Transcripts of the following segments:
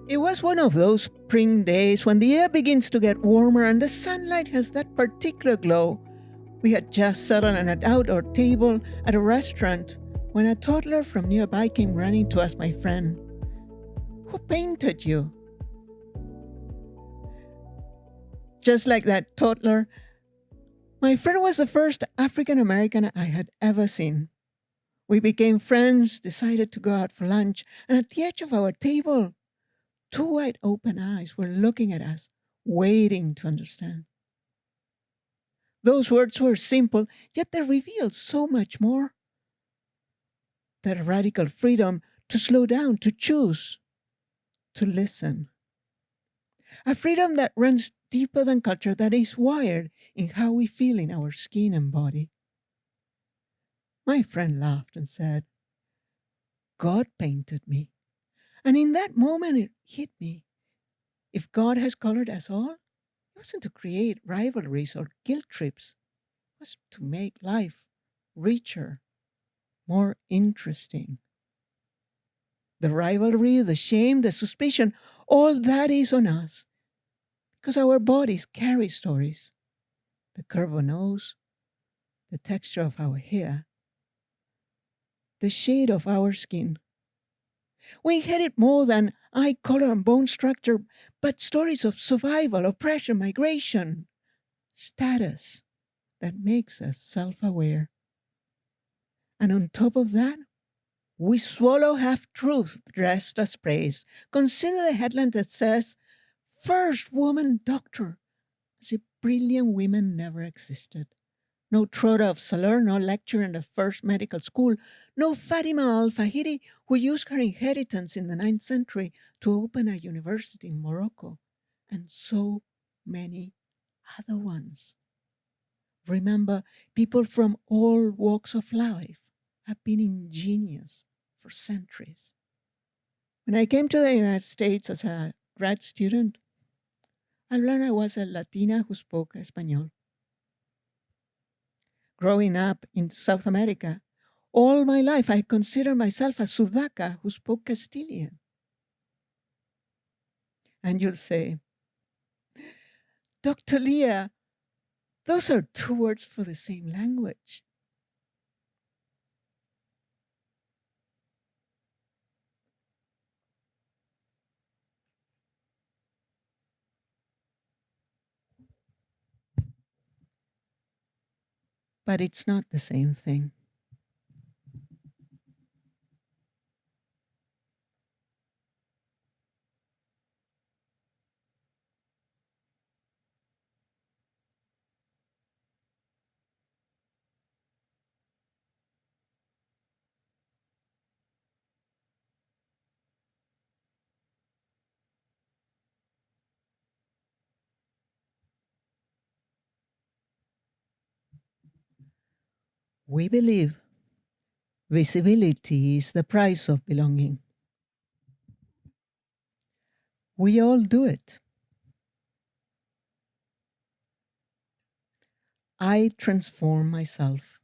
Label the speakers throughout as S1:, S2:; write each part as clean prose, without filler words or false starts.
S1: It was one of those spring days when the air begins to get warmer and the sunlight has that particular glow. We had just sat on an outdoor table at a restaurant when a toddler from nearby came running to ask my friend, "Who painted you?" Just like that toddler, my friend was the first African American I had ever seen. We became friends, decided to go out for lunch, and at the edge of our table, two wide open eyes were looking at us, waiting to understand. Those words were simple, yet they revealed so much more. That radical freedom to slow down, to choose, to listen. A freedom that runs deeper than culture, that is wired in how we feel in our skin and body. My friend laughed and said, "God painted me." And in that moment, it hit me. If God has colored us all, it wasn't to create rivalries or guilt trips, it was to make life richer, more interesting. The rivalry, the shame, the suspicion, all that is on us because our bodies carry stories. The curve of a nose, the texture of our hair, the shade of our skin. We inherit more than eye color and bone structure, but stories of survival, oppression, migration, status that makes us self aware. And on top of that, we swallow half truths dressed as praise. Consider the headline that says, "First woman doctor," as if brilliant women never existed. No Trotta of Salern, no lecturer in the first medical school, no Fatima al-Fahiri who used her inheritance in the 9th century to open a university in Morocco, and so many other ones. Remember, people from all walks of life have been ingenious for centuries. When I came to the United States as a grad student, I learned I was a Latina who spoke Espanol. Growing up in South America, all my life I considered myself a Sudaca who spoke Castilian. And you'll say, "Dr. Lia, those are two words for the same language." But it's not the same thing. We believe visibility is the price of belonging. We all do it. I transform myself.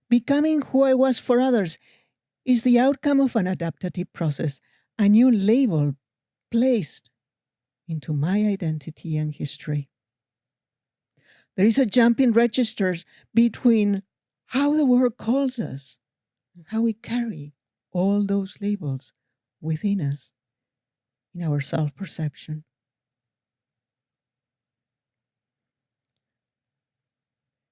S1: Becoming who I was for others is the outcome of an adaptive process, a new label placed into my identity and history. There is a jump in registers between how the world calls us and how we carry all those labels within us in our self perception.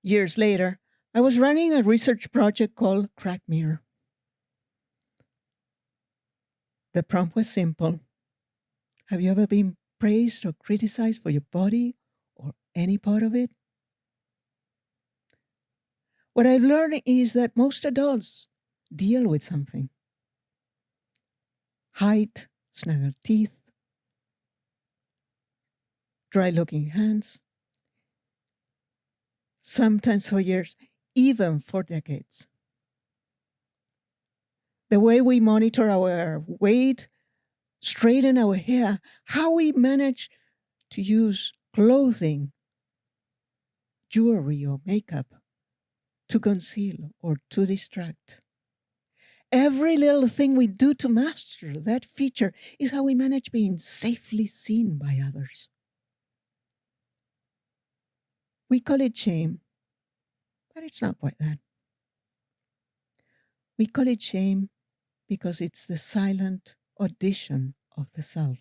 S1: Years later, I was running a research project called Crack Mirror. The prompt was simple. Have you ever been praised or criticized for your body or any part of it? What I've learned is that most adults deal with something: height, snaggled teeth, dry looking hands, sometimes for years, even for decades. The way we monitor our weight, straighten our hair, how we manage to use clothing, jewelry, or makeup to conceal or to distract. Every little thing we do to master that feature is how we manage being safely seen by others. We call it shame, but it's not quite that. We call it shame because it's the silent audition of the self.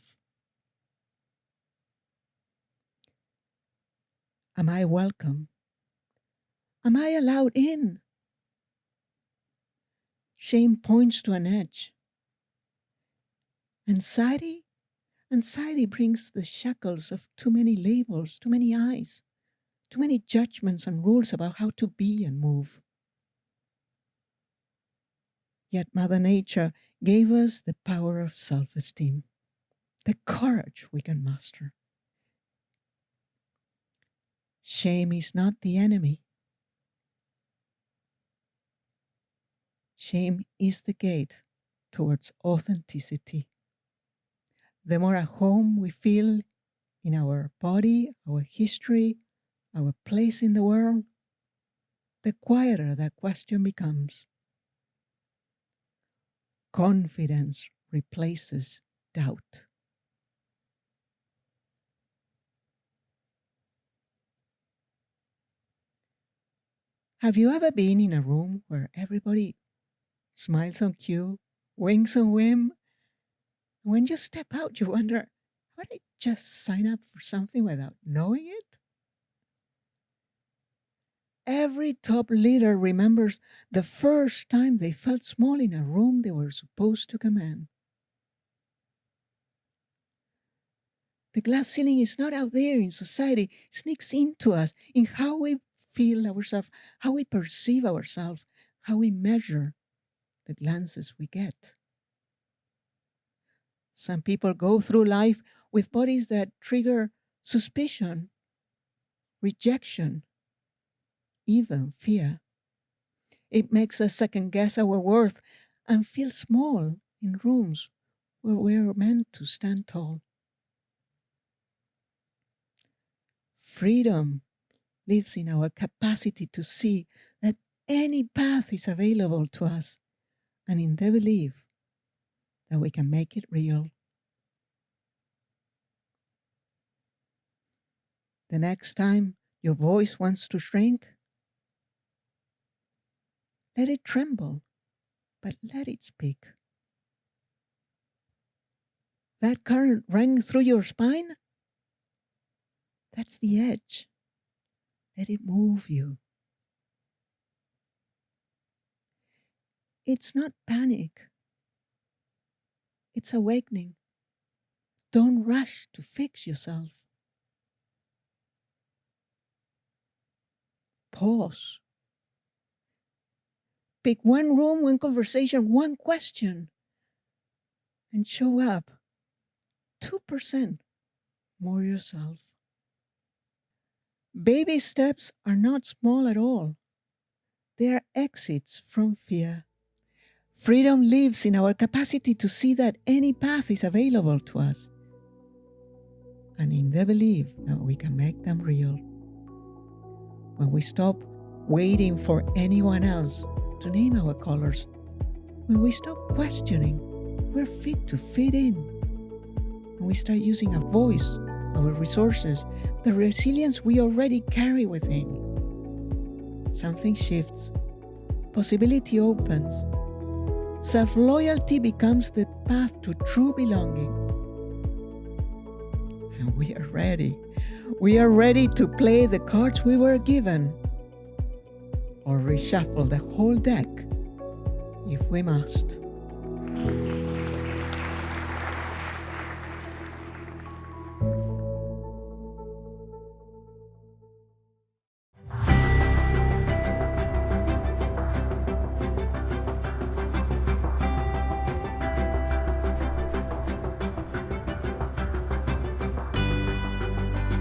S1: Am I welcome? Am I allowed in? Shame points to an edge. Anxiety brings the shackles of too many labels, too many eyes, too many judgments and rules about how to be and move. Yet Mother Nature gave us the power of self-esteem, the courage we can master. Shame is not the enemy. Shame is the gate towards authenticity. The more at home we feel in our body, our history, our place in the world, the quieter that question becomes. Confidence replaces doubt. Have you ever been in a room where everybody smiles on cue, winks on whim? When you step out, you wonder, would I just sign up for something without knowing it? Every top leader remembers the first time they felt small in a room they were supposed to command. The glass ceiling is not out there in society. It sneaks into us in how we feel ourselves, how we perceive ourselves, how we measure the glances we get. Some people go through life with bodies that trigger suspicion, rejection, even fear. It makes us second guess our worth and feel small in rooms where we're meant to stand tall. Freedom lives in our capacity to see that any path is available to us and in the belief that we can make it real. The next time your voice wants to shrink, let it tremble, but let it speak. That current running through your spine, that's the edge. Let it move you. It's not panic. It's awakening. Don't rush to fix yourself. Pause. Pick one room, one conversation, one question, and show up 2% more yourself. Baby steps are not small at all. They are exits from fear. Freedom lives in our capacity to see that any path is available to us, and in the belief that we can make them real. When we stop waiting for anyone else to name our colors, when we stop questioning, we're fit to fit in. When we start using our voice, our resources, the resilience we already carry within, something shifts, possibility opens, self-loyalty becomes the path to true belonging. And we are ready. We are ready to play the cards we were given, or reshuffle the whole deck if we must.